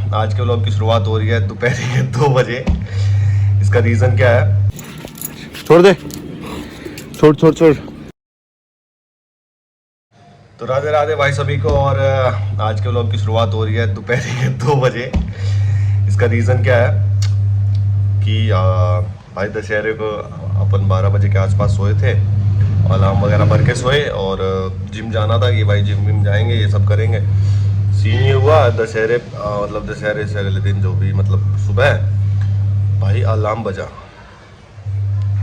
आज के व्लॉग की शुरुआत हो रही है दोपहर के 2 बजे। इसका रीज़न क्या है? छोड़ दे, छोड़ छोड़ छोड़। तो राधे राधे भाई सभी को। और आज के व्लॉग की शुरुआत हो रही है दोपहर के 2 बजे। इसका रीज़न क्या है कि भाई दशहरे को अपन 12 बजे के आसपास सोए थे, अलार्म वगैरह भर के सोए और जिम जाना था कि भाई जिम विम जाएंगे, ये सब करेंगे। सीन ये हुआ दशहरे मतलब दशहरे से अगले दिन जो भी मतलब सुबह भाई अलार्म बजा।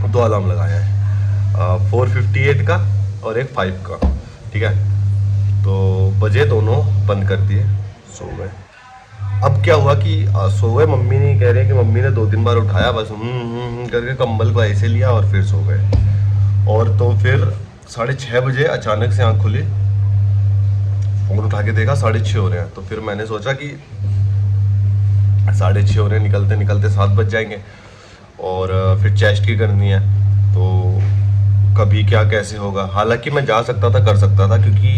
2 अलार्म लगाए हैं, 4:58 का और एक 5 का। ठीक है, तो बजे दोनों बंद कर दिए, सो गए। अब क्या हुआ कि सो गए, मम्मी नहीं कह रहे कि मम्मी ने 2-3 बार उठाया, बस करके कंबल को ऐसे लिया और फिर सो गए। और तो फिर 6:30 बजे अचानक से आँख खुली, फ़ोन उठा के देखा 6:30 हो रहे हैं। तो फिर मैंने सोचा कि 6:30 हो रहे हैं, निकलते निकलते 7 बज जाएंगे और फिर चेस्ट की करनी है, तो कभी क्या कैसे होगा। हालांकि मैं जा सकता था, कर सकता था, क्योंकि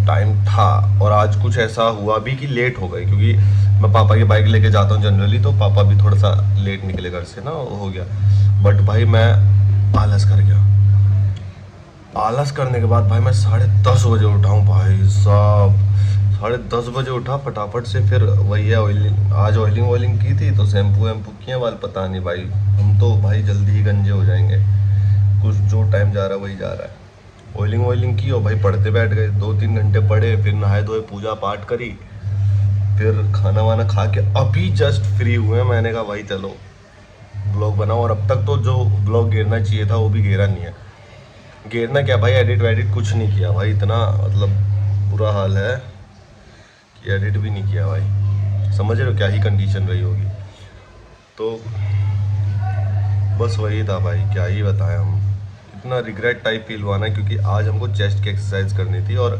टाइम था। और आज कुछ ऐसा हुआ भी कि लेट हो गई, क्योंकि मैं पापा की बाइक लेके जाता हूँ जनरली, तो पापा भी थोड़ा सा लेट निकले घर से ना, हो गया। बट भाई मैं आलस कर गया। आलस करने के बाद भाई मैं 10:30 बजे उठा हूँ भाई साहब। 10:30 बजे उठा फटाफट से, फिर वही है ऑयलिंग, आज ऑयलिंग वॉयलिंग की थी, तो शैम्पू वैम्पू किए बाल। पता नहीं भाई, हम तो भाई जल्दी ही गंजे हो जाएंगे, कुछ जो टाइम जा रहा है वही जा रहा है। ऑयलिंग वॉयलिंग की और भाई पढ़ते बैठ गए, 2-3 घंटे पढ़े, फिर नहाए धोए पूजा पाठ करी, फिर खाना वाना खा के अभी जस्ट फ्री हुए। मैंने कहा भाई चलो ब्लॉग बनाओ। और अब तक तो जो ब्लॉग गिरना चाहिए था वो भी गिरा नहीं है। गिरना क्या भाई, एडिट वेडिट कुछ नहीं किया भाई, इतना मतलब बुरा हाल है कि एडिट भी नहीं किया भाई। समझ रहे हो क्या ही कंडीशन रही होगी। तो बस वही था भाई, क्या ही बताएं हम। इतना रिग्रेट टाइप फील हुआ ना, क्योंकि आज हमको चेस्ट की एक्सरसाइज करनी थी और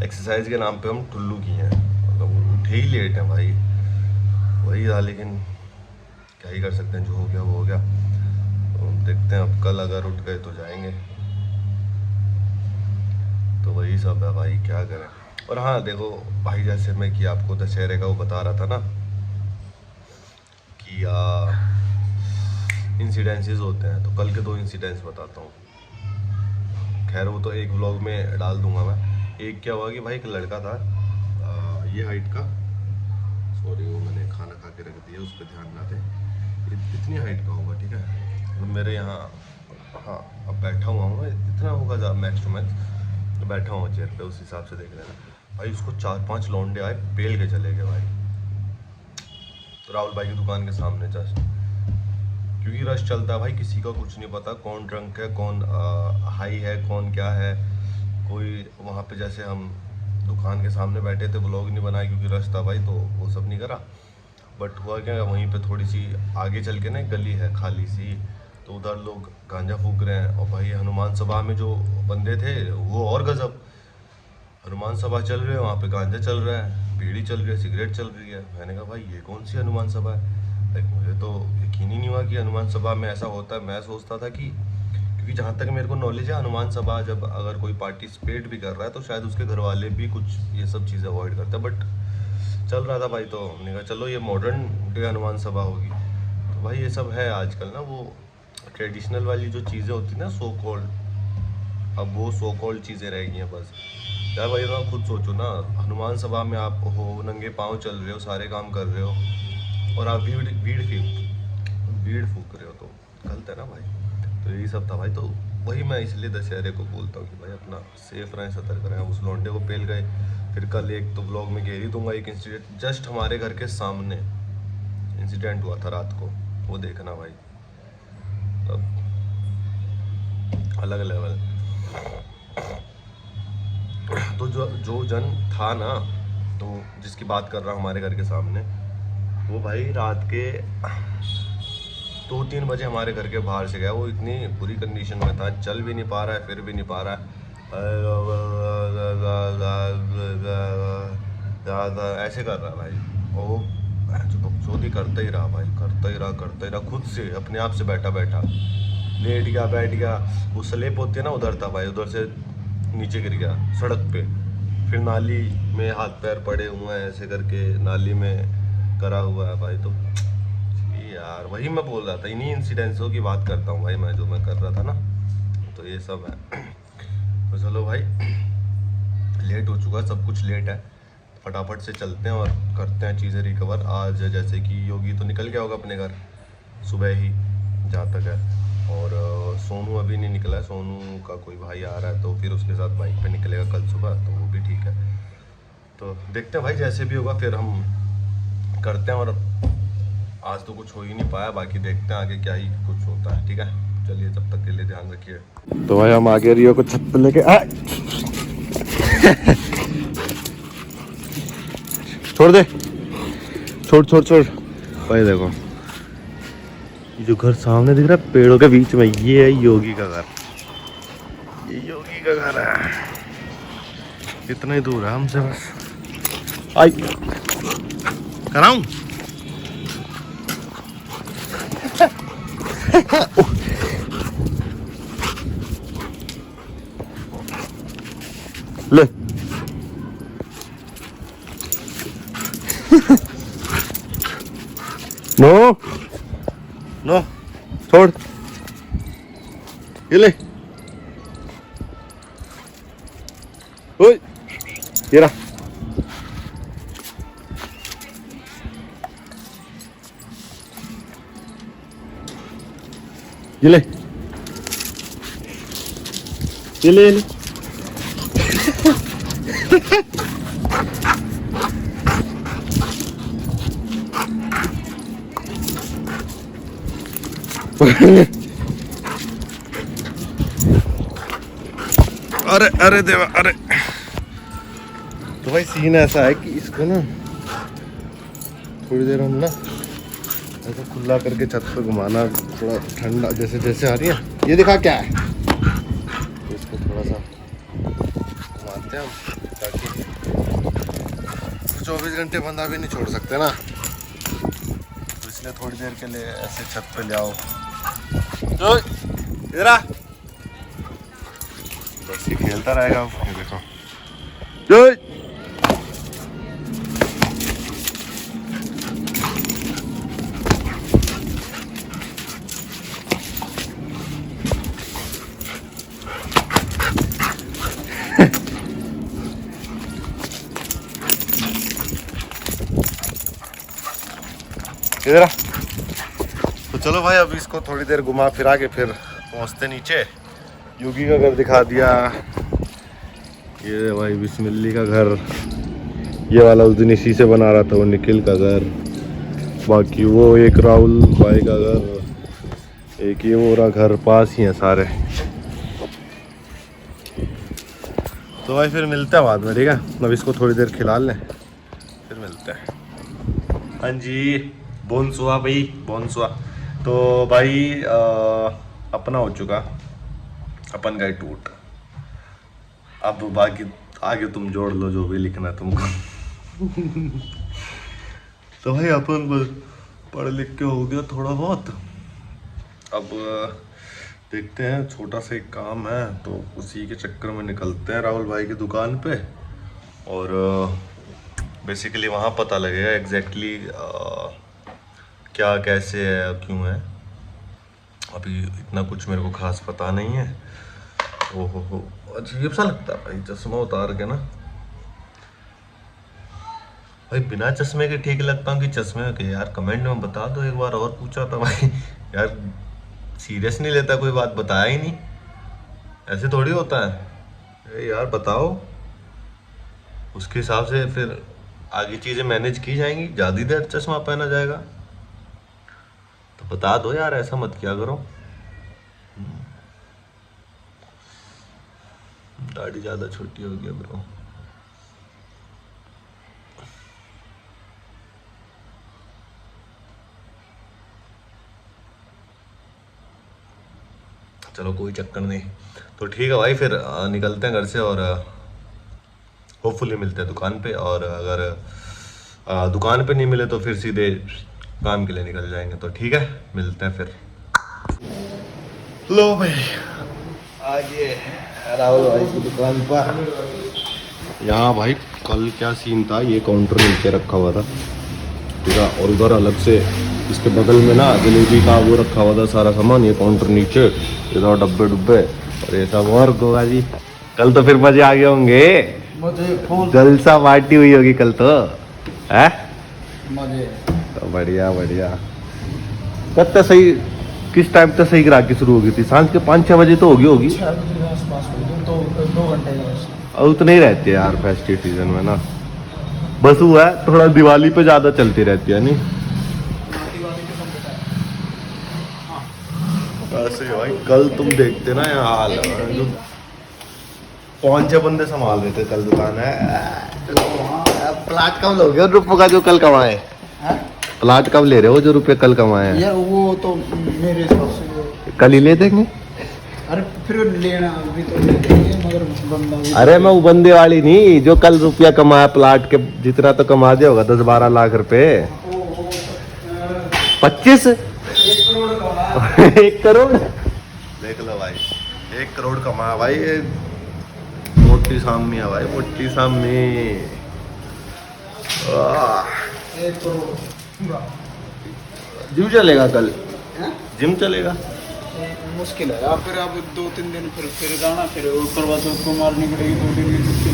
एक्सरसाइज के नाम पे हम टुल्लू किए हैं, मतलब उठे ही लेट हैं भाई। वही था, लेकिन क्या ही कर सकते हैं, जो हो गया वो हो गया। तो देखते हैं, अब कल अगर उठ गए तो जाएंगे। तो वही सब है भाई, क्या करें। और हाँ देखो भाई, जैसे मैं कि आपको दशहरे का वो बता रहा था ना कि इंसिडेंसेस होते हैं, तो कल के 2 इंसिडेंट्स बताता हूँ। खैर वो तो एक व्लॉग में डाल दूंगा मैं। एक क्या हुआ कि भाई एक लड़का था ये हाइट का, सॉरी वो मैंने खाना खा के रख दिया, उस पर ध्यान ना दें। इतनी हाइट का होगा, ठीक है, तो मेरे यहाँ, हाँ अब बैठा हुआ हूँ, इतना होगा मैक्स टू मैक्स, तो बैठा हुआ चेयर पे, उस हिसाब से देख लेना भाई। उसको 4-5 लौंडे आए, पेल के चले गए भाई, तो राहुल भाई की दुकान के सामने जस्ट। क्योंकि रश चलता है भाई, किसी का कुछ नहीं पता कौन ड्रंक है, कौन हाई है, कौन क्या है। कोई वहाँ पे, जैसे हम दुकान के सामने बैठे थे, व्लॉग नहीं बनाया क्योंकि रश था भाई, तो वो सब नहीं करा। बट हुआ क्या, वहीं पे थोड़ी सी आगे चल के ना एक गली है खाली सी, तो उधर लोग गांजा फूक रहे हैं। और भाई हनुमान सभा में जो बंदे थे वो और गजब, हनुमान सभा चल रही है, वहाँ पे गांजा चल रहा है, बीड़ी चल रही है, सिगरेट चल रही है। मैंने कहा भाई ये कौन सी हनुमान सभा है। लाइक मुझे तो यकीन ही नहीं हुआ कि हनुमान सभा में ऐसा होता है। मैं सोचता था कि, क्योंकि जहाँ तक मेरे को नॉलेज है, हनुमान सभा जब अगर कोई पार्टिसिपेट भी कर रहा है तो शायद उसके घर वाले भी कुछ ये सब चीज़ें अवॉइड करते हैं। बट चल रहा था भाई, तो हमने कहा चलो ये मॉडर्न डे हनुमान सभा होगी। तो भाई ये सब है आजकल ना, वो ट्रेडिशनल वाली जो चीज़ें होती ना, सो कॉल्ड, अब वो सो कॉल्ड चीज़ें रह गई हैं बस। यार भाई ना खुद सोचो ना, हनुमान सभा में आप हो, नंगे पाँव चल रहे हो, सारे काम कर रहे हो, और आप भीड़ फूक रहे हो, तो गलत है ना भाई। तो यही सब था भाई। तो वही मैं इसलिए दशहरे को बोलता हूँ कि भाई अपना सेफ रहें, सतर्क रहें। उस लौंडे को पेल गए। फिर कल एक तो ब्लॉग में घेर ही दूंगा, एक इंसिडेंट जस्ट हमारे घर के सामने इंसिडेंट हुआ था रात को, वो देखना भाई, तब अलग लेवल। तो जो जो जन था ना, तो जिसकी बात कर रहा हूँ हमारे घर के सामने, वो भाई रात के 2-3 बजे हमारे घर के बाहर से गया। वो इतनी बुरी कंडीशन में था, चल भी नहीं पा रहा है, फिर भी नहीं पा रहा है, ऐसे कर रहा है भाई। और वो बकचोदी करता ही रहा भाई, करता ही रहा खुद से, अपने आप से बैठा बैठा लेट गया, बैठ गया। वो स्लेप होती है ना, उधर था भाई, उधर से नीचे गिर गया सड़क पे। फिर नाली में हाथ पैर पड़े हुए हैं, ऐसे करके नाली में करा हुआ है भाई। तो ये यार वही मैं बोल रहा था, इन्हीं इंसिडेंट्सों की बात करता हूँ भाई मैं, जो मैं कर रहा था ना, तो ये सब है। तो चलो भाई, लेट हो चुका है, सब कुछ लेट है, फटाफट से चलते हैं और करते हैं चीज़ें रिकवर। आज जैसे कि योगी तो निकल गया होगा अपने घर सुबह ही जहाँ तक है, और सोनू अभी नहीं निकला है। सोनू का कोई भाई आ रहा है तो फिर उसके साथ बाइक पे निकलेगा कल सुबह, तो वो भी ठीक है। तो देखते हैं भाई, जैसे भी होगा फिर हम करते हैं। और आज तो कुछ हो ही नहीं पाया, बाकी देखते हैं आगे क्या ही कुछ होता है। ठीक है, चलिए तब तक के लिए ध्यान रखिए। तो भाई हम आगे रियो को छत पे लेके छोड़ दे, छोड़ छोड़ छोड़ भाई। देखो जो घर सामने दिख रहा है पेड़ों के बीच में, ये है योगी का घर। ये योगी का घर है, कितना ही दूर है हमसे, बस आई कराऊं। ले नो नो, छोड़, ये ले, ओए ये रहा। ये ले, ये ले, ये ले। अरे अरे देवा, अरे। तो भाई सीन ऐसा है कि इसको ना थोड़ी देर हम ना ऐसा खुला करके छत पे घुमाना, थोड़ा ठंडा जैसे जैसे आ रही है। ये दिखा क्या है, तो इसको थोड़ा सा घुमाते हैं हम, ताकि 24 घंटे बंदा भी नहीं छोड़ सकते ना, तो इसलिए थोड़ी देर के लिए ऐसे छत पे ले आओ। तो इधर आ, बस ये खेलता रहेगा। ये देखो जय। इधर आ। तो चलो भाई, अब इसको थोड़ी देर घुमा फिरा के फिर पहुंचते नीचे। योगी का घर दिखा दिया, ये भाई बिस्मिल्ली का घर, ये वाला उस दिन इसी से बना रहा था वो निखिल का घर, बाकी वो एक राहुल भाई का घर, एक ये वो रहा घर, पास ही है सारे। तो भाई फिर मिलते हैं बाद में, ठीक है। अब इसको थोड़ी देर खिला लें, फिर मिलते हैं। हाँ जी, बोनसुआ भाई, बोनसुआ। तो भाई अपना हो चुका, अपन गए टूट। अब बाकी आगे तुम जोड़ लो जो भी लिखना है तुमको। तो भाई अपन पढ़ लिख के हो गया थोड़ा बहुत। अब देखते हैं, छोटा सा एक काम है तो उसी के चक्कर में निकलते हैं राहुल भाई की दुकान पे, और बेसिकली वहाँ पता लगेगा एग्जैक्टली क्या कैसे है क्यों है। अभी इतना कुछ मेरे को खास पता नहीं है। ओहो अजीब सा लगता है भाई चश्मा उतार के ना। भाई बिना चश्मे के ठीक लगता हूँ कि चश्मे के? यार कमेंट में बता दो। एक बार और पूछा था भाई, यार सीरियस नहीं लेता कोई बात, बताया ही नहीं। ऐसे थोड़ी होता है यार, बताओ, उसके हिसाब से फिर आगे चीज़ें मैनेज की जाएंगी। ज़्यादा देर चश्मा पहना जाएगा तो बता दो यार, ऐसा मत किया करो। दाढ़ी ज़्यादा छोटी हो गई ब्रो। चलो कोई चक्कर नहीं। तो ठीक है भाई, फिर निकलते हैं घर से और होपफुली मिलते हैं दुकान पे। और अगर दुकान पे नहीं मिले तो फिर सीधे काम के लिए निकल जाएंगे। तो ठीक है, मिलते हैं फिर। लो भाई आगे राहुल भाई की दुकान पर। यहाँ भाई कल क्या सीन था, ये काउंटर नीचे रखा हुआ था ठीक है। और उधर अलग से इसके बगल में ना जलेबी का वो रखा हुआ था सारा सामान, ये काउंटर नीचे, इधर डब्बे डुब्बे और ये सब। और गोवा जी कल तो फिर मजे आ गए होंगे, जलसा पार्टी हुई होगी कल तो है मजे। तो बढ़िया बढ़िया। कब तक सही, किस टाइम तक सही ग्राहकी शुरू होगी थी? सांझ के 5-6 बजे तो होगी 6 बजे के आसपास हुई थी, 2 घंटे के बस। और उतने ही रहते हैं यार फेस्टिव सीजन में ना, बस हुआ है थोड़ा दिवाली पे ज्यादा चलती रहती है नहीं। ऐसे भाई कल तुम देखते ना यहाँ हाल, 5-6 बंदे संभाल रहे थे कल दुकान है। प्लाट कब लोगे रुपये का जो कल कमाए? प्लाट कब ले रहे हो जो रुपये कल कमाए? यार वो तो मेरे हिसाब से कल ही ले देंगे। अरे फिर लेना अभी तो ले देंगे, मगर बंदा अरे मैं वो बंदे वाली नहीं, जो कल रुपया कमाया प्लाट के, जितना तो कमा दिया होगा 10-12 लाख रुपए। 25 1 करोड़ देख लो भाई, 1 करोड़ कमाया भाई। मोटी सामी है भाई, मोटी सामी। जिम चलेगा कल? जिम चलेगा? मुश्किल है यार, फिर अब 2-3 दिन फिर जाना, फिर ऊपर वालों को मारनी पड़ेगी 2 दिन की छुट्टी।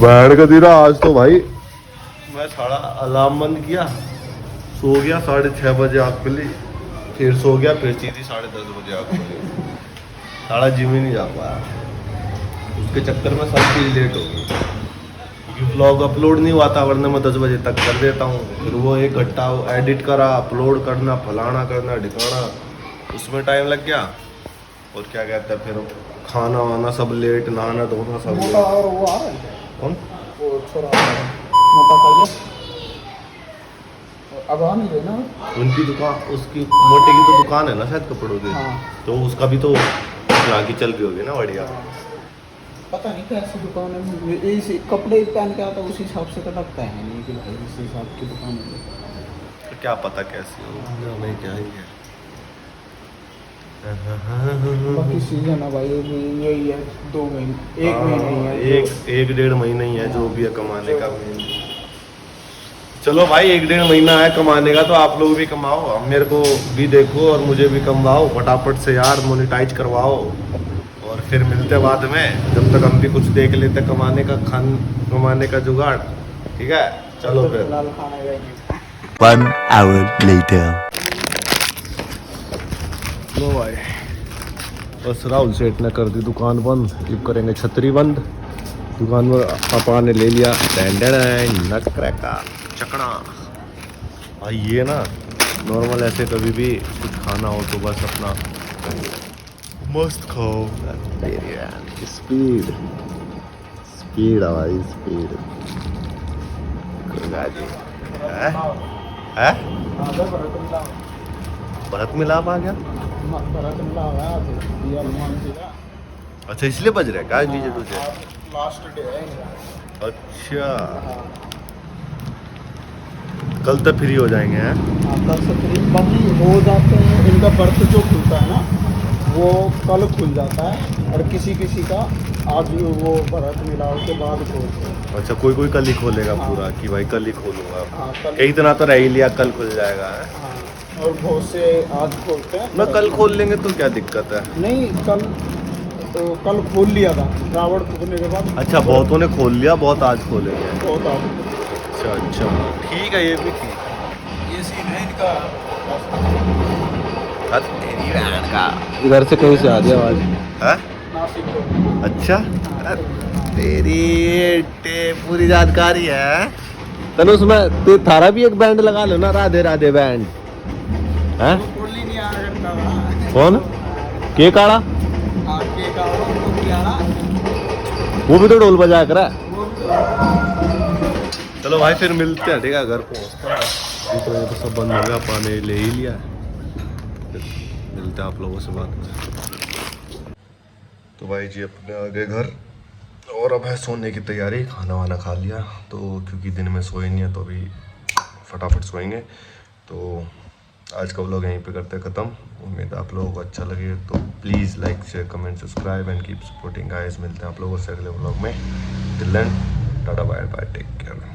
बैठ का दीरा आज तो भाई मैं सारा अलार्म बंद किया, सो गया 6:30 बजे आँख खुली, फिर सो गया, फिर सीधी 10:30 बजे आँख खुली। सारा जिम ही नहीं जा पाया, उसके चक्कर में सब चीज़ लेट हो गई। क्योंकि व्लॉग अपलोड नहीं हुआ था, वरना मैं 10 बजे तक कर देता हूँ। फिर वो एक घंटा एडिट करा, अपलोड करना, फलाना करना, ढिकाना, उसमें टाइम लग गया। और क्या कहते हैं फिर खाना वाना सब लेट, नहाना धोना सब लेट। और वो आ रहा है कौन? वो छोरा मोटा कर गया, अब आ नहीं रहे ना उनकी दुकान, उसकी मोटे की तो दुकान है ना शायद कपड़ों की। हाँ। तो उसका भी तो यहाँ की चल रही होगी ना बढ़िया। पता नहीं कैसी दुकान है, इस कपड़े पहन के आता उस हिसाब से तो लगता है नहीं कि भाई इस हिसाब की दुकान है। तो क्या पता कैसी हो, हमें क्या ही है। बाकी सीजन है भाई, यही है 2 महीने 1 महीने ही है, 1-1.5 महीना ही है जो भी है कमाने का। चलो भाई 1-1.5 महीना है कमाने का, तो आप लोग भी कमाओ, अब मेरे को भी देखो और मुझे भी कमवाओ फटाफट से यार, मोनेटाइज करवाओ। और फिर मिलते बाद में, जब तक हम भी कुछ देख लेते कमाने का जुगाड़। ठीक है चलो फिर। फिलहाल खाना गए 1 hour later. लो भाई बस राहुल सेठ ने कर दी दुकान बंद, अब करेंगे छतरी बंद। दुकान में पापा ने ले लिया नट क्रैकर चकना। भाई ये ना नॉर्मल ऐसे कभी भी कुछ खाना हो तो बस अपना मस्त खाओ। स्पीड स्पीड है भाई, स्पीड है। भरत मिलाप आ गया। अच्छा इसलिए बज रहा है क्या डीजे तुझे? लास्ट डे है। अच्छा कल तक फ्री हो जाएंगे हैं? कल से फ्री बाकी हो जाते हैं, इनका बर्थ जो खुलता है ना वो कल खुल जाता है, और किसी किसी का आज वो भरत मिलाओ के बाद खोलते हैं। अच्छा कोई कोई कल ही खोलेगा हाँ। पूरा कि भाई कल ही खोलूंगा। हाँ कल। कई इतना तो रह ही लिया, कल खुल जाएगा है? हाँ और बहुत से आज खोलते हैं ना कल खोल लेंगे तो क्या दिक्कत है? नहीं कल खोल लिया था रावण फूकने के बाद। अच्छा बहुतों ने खोल लिया, बहुत आज खोलेंगे। बहुत आज अच्छा अच्छा ठीक है, ये भी ठीक। ये सीन है इनका। इधर से कहीं से आ रही आवाज है? नासिक को। अच्छा तेरी पूरी जानकारी है। तनु उसमें तो थारा भी एक बैंड लगा लो ना, राधे राधे बैंड है। बोली नहीं आ रहा कौन? के काड़ा? आके का वो क्या ना वो भी तो ढोल बजा कर है। वो चलो भाई फिर मिलते हैं, ठीक है घर पहुँचते हैं। अभी तो ये तो सब बंद हो गया, पानी ले ही लिया। फिर मिलते हैं आप लोगों से बात। तो भाई जी अपने आ गए घर, और अब है सोने की तैयारी। खाना वाना खा लिया, तो क्योंकि दिन में सोए नहीं है तो अभी फटाफट सोएंगे। तो आज का व्लॉग यहीं पे करते हैं ख़त्म। उम्मीद है आप लोगों को अच्छा लगे, तो please like share comment subscribe and keep supporting guys. मिलते हैं आप लोगों से अगले व्लॉग में। Till then tata bye bye, take care.